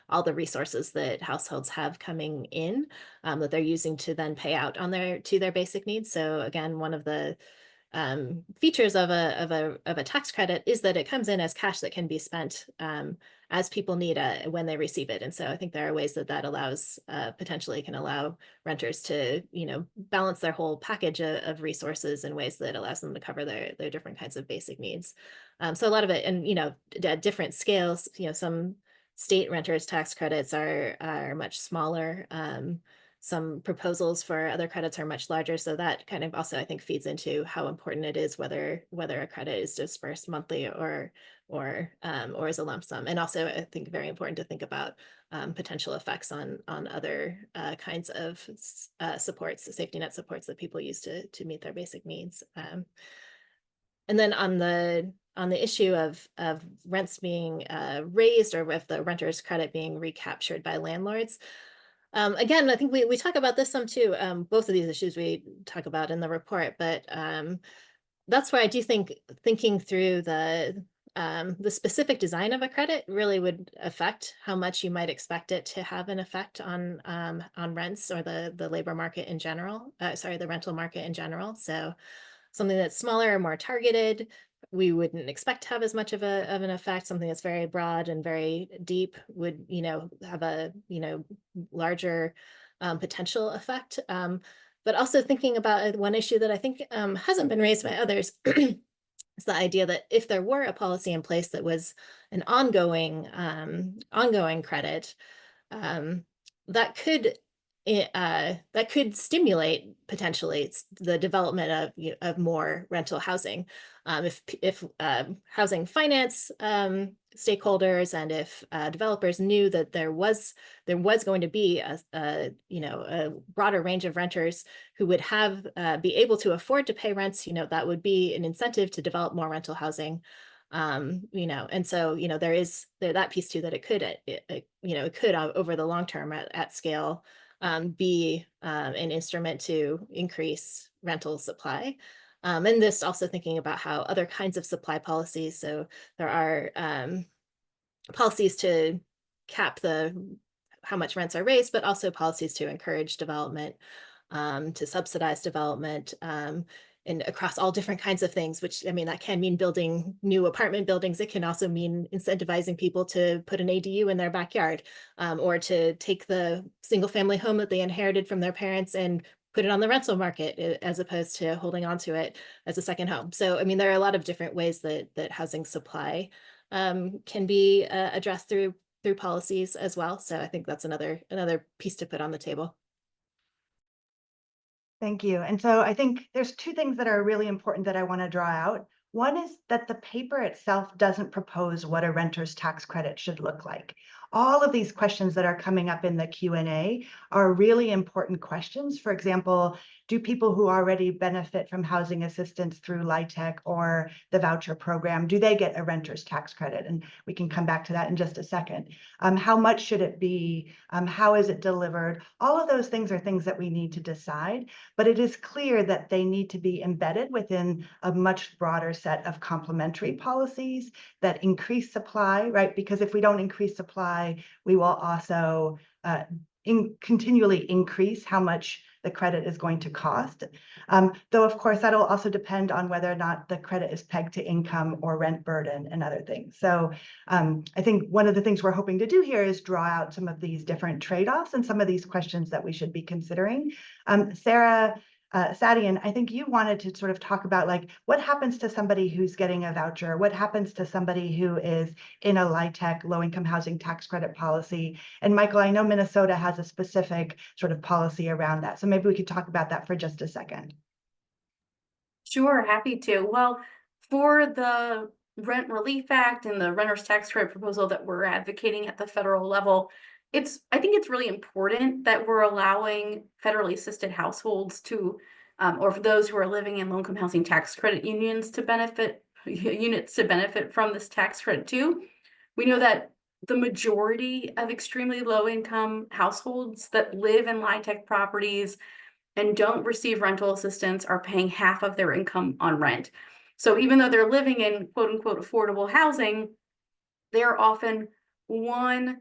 all the resources that households have coming in that they're using to then pay out on their basic needs. So again, one of the features of a tax credit is that it comes in as cash that can be spent as people need when they receive it. And so I think there are ways that allows potentially can allow renters to balance their whole package of resources in ways that allows them to cover their different kinds of basic needs. So a lot of it, and at different scales, some state renters tax credits are much smaller. Some proposals for other credits are much larger. So that kind of also, I think, feeds into how important it is whether a credit is dispersed monthly or as a lump sum. And also, I think, very important to think about potential effects on other kinds of supports, safety net supports that people use to meet their basic needs. And then on the issue of rents being raised, or with the renter's credit being recaptured by landlords, again, I think we talk about this some too. Both of these issues we talk about in the report, but that's where I do think thinking through the specific design of a credit really would affect how much you might expect it to have an effect on rents or the labor market in general. The rental market in general. So something that's smaller or more targeted, we wouldn't expect to have as much of an effect. Something that's very broad and very deep would, have a, larger potential effect. But also thinking about one issue that I think hasn't been raised by others is the idea that if there were a policy in place that was an ongoing credit, that could stimulate potentially the development of more rental housing. If housing finance stakeholders and if developers knew that there was going to be a broader range of renters who would be able to afford to pay rents, that would be an incentive to develop more rental housing. And so, there is that piece too, that it could, it could over the long term at scale be an instrument to increase rental supply. And this also thinking about how other kinds of supply policies, so there are policies to cap how much rents are raised, but also policies to encourage development, to subsidize development, and across all different kinds of things, which, I mean, that can mean building new apartment buildings. It can also mean incentivizing people to put an ADU in their backyard, or to take the single family home that they inherited from their parents and put it on the rental market, as opposed to holding on to it as a second home. So, I mean, there are a lot of different ways that housing supply can be addressed through policies as well. So I think that's another piece to put on the table. Thank you. And so I think there's two things that are really important that I want to draw out. One is that the paper itself doesn't propose what a renter's tax credit should look like. All of these questions that are coming up in the Q&A are really important questions. For example, do people who already benefit from housing assistance through LIHTC or the voucher program, do they get a renter's tax credit? And we can come back to that in just a second. How much should it be? How is it delivered? All of those things are things that we need to decide, but it is clear that they need to be embedded within a much broader set of complementary policies that increase supply, right? Because if we don't increase supply, we will also continually increase how much the credit is going to cost. Though, of course, that'll also depend on whether or not the credit is pegged to income or rent burden and other things. So I think one of the things we're hoping to do here is draw out some of these different trade-offs and some of these questions that we should be considering. Sara Sadian, I think you wanted to sort of talk about like what happens to somebody who's getting a voucher, what happens to somebody who is in a LIHTC, low-income housing tax credit policy. And Michael, I know Minnesota has a specific sort of policy around that. So maybe we could talk about that for just a second. Sure, happy to. Well, for the Rent Relief Act and the Renter's Tax Credit proposal that we're advocating at the federal level, I think it's really important that we're allowing federally assisted households to, or for those who are living in low-income housing tax credit units to benefit from this tax credit too. We know that the majority of extremely low-income households that live in LIHTC properties and don't receive rental assistance are paying half of their income on rent. So even though they're living in quote unquote affordable housing, they're often one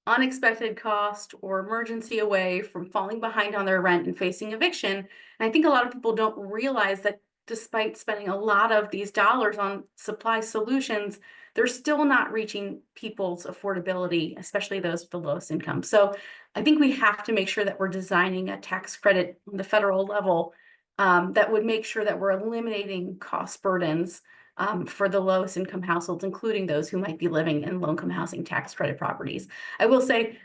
unexpected cost or emergency away from falling behind on their rent and facing eviction. And I think a lot of people don't realize that despite spending a lot of these dollars on supply solutions, they're still not reaching people's affordability, especially those with the lowest income. So I think we have to make sure that we're designing a tax credit on the federal level that would make sure that we're eliminating cost burdens for the lowest income households, including those who might be living in low-income housing tax credit properties. I will say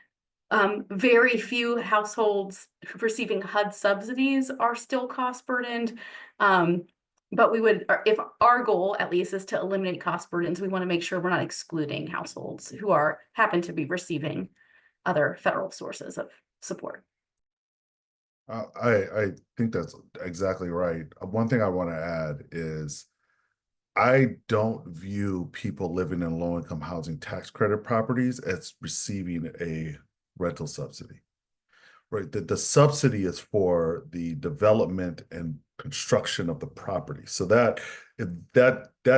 very few households receiving HUD subsidies are still cost burdened. But we would, if our goal at least is to eliminate cost burdens, we want to make sure we're not excluding households who happen to be receiving other federal sources of support. I think that's exactly right. One thing I want to add is I don't view people living in low-income housing tax credit properties as receiving a rental subsidy, right? The subsidy is for the development and construction of the property. So that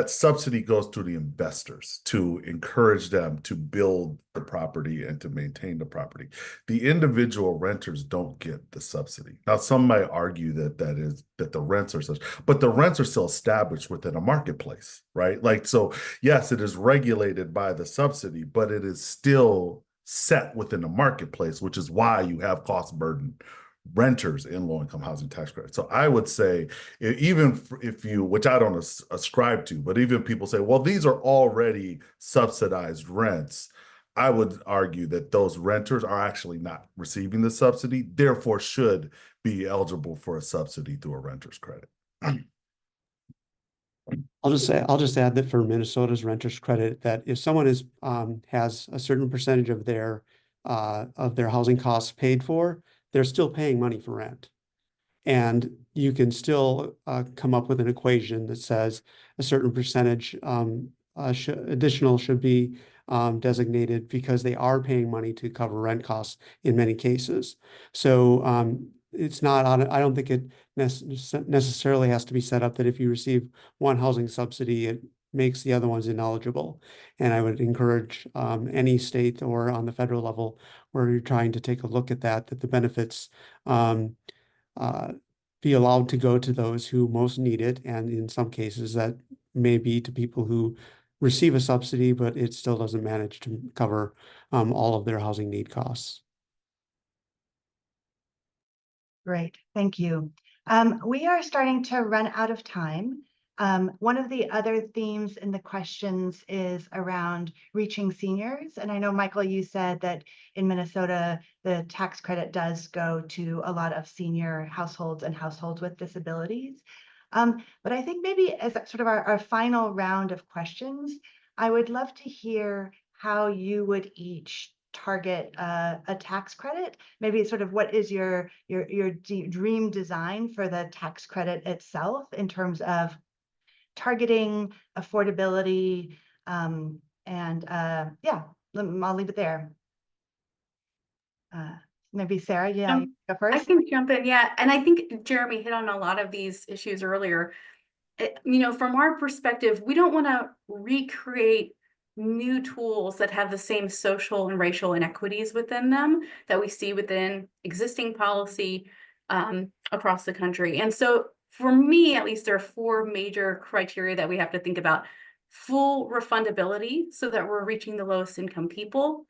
subsidy goes to the investors to encourage them to build the property and to maintain the property. The individual renters don't get the subsidy. Now, some might argue that the rents are such, but the rents are still established within a marketplace, right? Like, so yes, it is regulated by the subsidy, but it is still set within the marketplace, which is why you have cost burden renters in low-income housing tax credit. So I would say, even if you, which I don't ascribe to, but even people say, well, these are already subsidized rents, I would argue that those renters are actually not receiving the subsidy, therefore should be eligible for a subsidy through a renter's credit. I'll just add that for Minnesota's renter's credit, that if someone has a certain percentage of their housing costs paid for, they're still paying money for rent. And you can still come up with an equation that says a certain percentage additional should be designated because they are paying money to cover rent costs in many cases. So it's not, I don't think it necessarily has to be set up that if you receive one housing subsidy, it makes the other ones ineligible. And I would encourage any state or on the federal level where you're trying to take a look at that the benefits be allowed to go to those who most need it. And in some cases that may be to people who receive a subsidy, but it still doesn't manage to cover all of their housing need costs. Great, thank you. We are starting to run out of time. One of the other themes in the questions is around reaching seniors. And I know, Michael, you said that in Minnesota, the tax credit does go to a lot of senior households and households with disabilities. But I think maybe as sort of our final round of questions, I would love to hear how you would each target a tax credit. Maybe sort of what is your dream design for the tax credit itself in terms of targeting, affordability, and yeah, I'll leave it there. Maybe Sarah, yeah, you go I first. can jump in, yeah. And I think Jeremy hit on a lot of these issues earlier. From our perspective, we don't want to recreate new tools that have the same social and racial inequities within them that we see within existing policy across the country. And so for me, at least, there are 4 major criteria that we have to think about. Full refundability, so that we're reaching the lowest income people.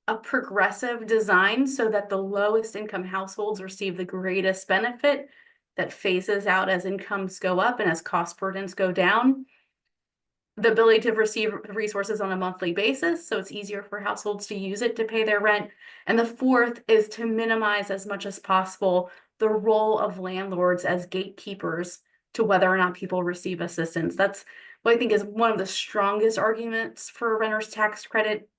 A progressive design, so that the lowest income households receive the greatest benefit that phases out as incomes go up and as cost burdens go down. The ability to receive resources on a monthly basis, so it's easier for households to use it to pay their rent. And the 4th is to minimize as much as possible the role of landlords as gatekeepers to whether or not people receive assistance. That's what I think is one of the strongest arguments for a renter's tax credit,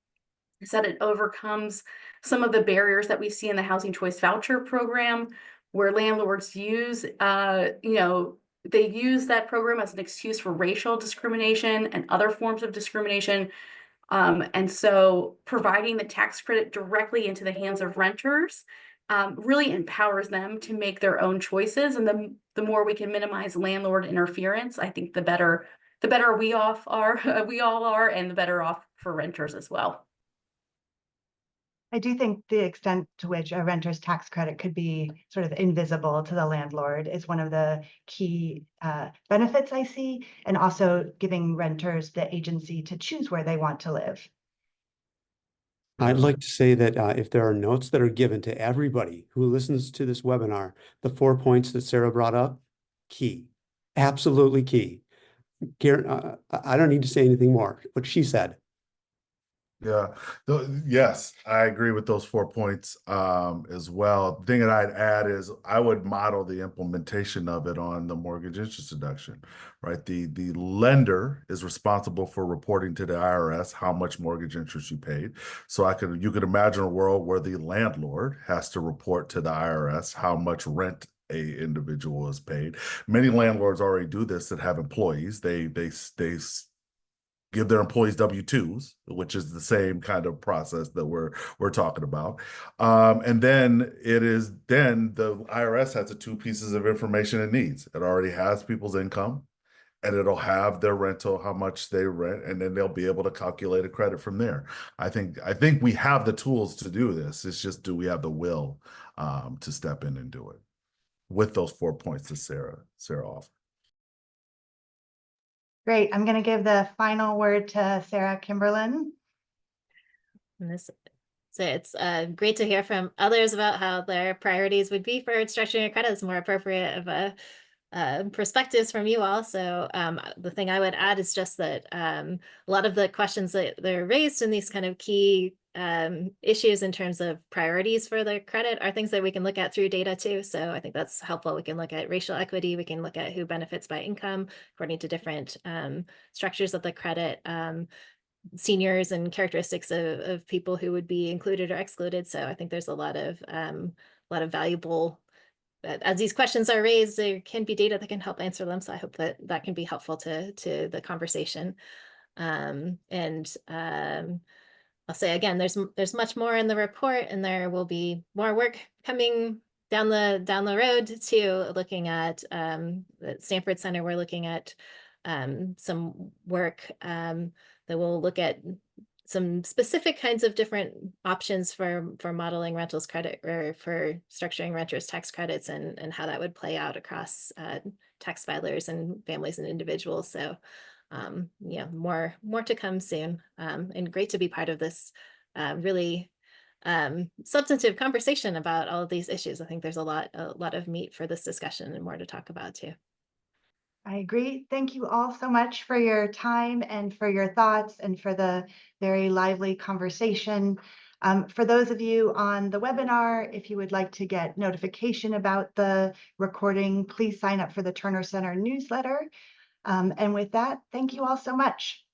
is that it overcomes some of the barriers that we see in the housing choice voucher program, where landlords use, they use that program as an excuse for racial discrimination and other forms of discrimination. And so providing the tax credit directly into the hands of renters really empowers them to make their own choices. And the more we can minimize landlord interference, I think the better we all are, and the better off for renters as well. I do think the extent to which a renter's tax credit could be sort of invisible to the landlord is one of the key benefits I see, and also giving renters the agency to choose where they want to live. I'd like to say that if there are notes that are given to everybody who listens to this webinar, the 4 points that Sarah brought up, key, absolutely key. I don't need to say anything more, what she said. Yeah, yes, I agree with those 4 points as well. The thing that I'd add is I would model the implementation of it on the mortgage interest deduction, right? The lender is responsible for reporting to the IRS how much mortgage interest you paid. So you could imagine a world where the landlord has to report to the IRS how much rent a individual is paid. Many landlords already do this that have employees. They give their employees W-2s, which is the same kind of process that we're talking about. And then the IRS has the 2 pieces of information it needs. It already has people's income, and it'll have their rental, how much they rent, and then they'll be able to calculate a credit from there. I think we have the tools to do this. It's just, do we have the will to step in and do it with those 4 points that Sara offered. Great. I'm going to give the final word to Sara Kimberlin. So it's great to hear from others about how their priorities would be for structuring a credit. It's more appropriate of a perspectives from you all. So the thing I would add is just that a lot of the questions that are raised in these kind of key issues in terms of priorities for the credit are things that we can look at through data too. So I think that's helpful. We can look at racial equity. We can look at who benefits by income according to different structures of the credit, seniors and characteristics of people who would be included or excluded. So I think there's a lot of valuable, as these questions are raised, there can be data that can help answer them. So I hope that can be helpful to the conversation. I'll say again, there's much more in the report, and there will be more work coming down the road to looking at the Stanford Center. We're looking at some work that will look at some specific kinds of different options for modeling rentals credit, or for structuring renters tax credits, and how that would play out across tax filers and families and individuals. So yeah, more to come soon, and great to be part of this really substantive conversation about all of these issues. I think there's a lot of meat for this discussion and more to talk about too. I agree. Thank you all so much for your time and for your thoughts and for the very lively conversation. For those of you on the webinar, if you would like to get notification about the recording, please sign up for the Terner Center newsletter. And with that, thank you all so much.